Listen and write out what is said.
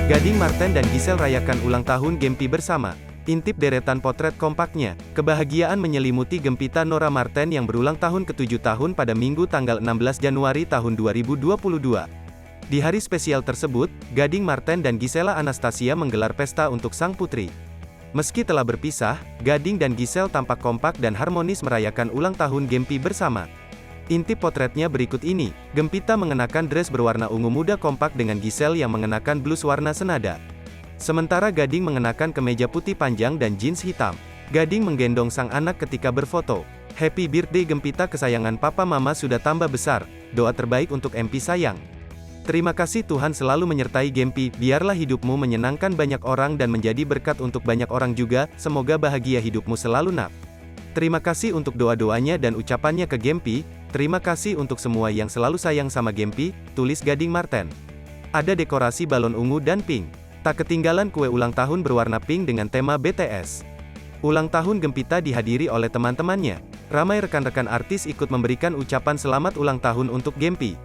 Gading Marten dan Giselle rayakan ulang tahun Gempi bersama. Intip deretan potret kompaknya. Kebahagiaan menyelimuti Gempita Nora Marten yang berulang tahun ke-7 tahun pada Minggu tanggal 16 Januari tahun 2022. Di hari spesial tersebut, Gading Marten dan Gisela Anastasia menggelar pesta untuk sang putri. Meski telah berpisah, Gading dan Giselle tampak kompak dan harmonis merayakan ulang tahun Gempi bersama. Intip potretnya berikut ini. Gempita mengenakan dress berwarna ungu muda kompak dengan Giselle yang mengenakan blus warna senada. Sementara Gading mengenakan kemeja putih panjang dan jeans hitam. Gading menggendong sang anak ketika berfoto. Happy birthday Gempita kesayangan papa mama sudah tambah besar. Doa terbaik untuk Empi sayang. Terima kasih Tuhan selalu menyertai Gempi, biarlah hidupmu menyenangkan banyak orang dan menjadi berkat untuk banyak orang juga, semoga bahagia hidupmu selalu nak. Terima kasih untuk doa-doanya dan ucapannya ke Gempi, terima kasih untuk semua yang selalu sayang sama Gempi, tulis Gading Marten. Ada dekorasi balon ungu dan pink. Tak ketinggalan kue ulang tahun berwarna pink dengan tema BTS. Ulang tahun Gempita dihadiri oleh teman-temannya. Ramai rekan-rekan artis ikut memberikan ucapan selamat ulang tahun untuk Gempi.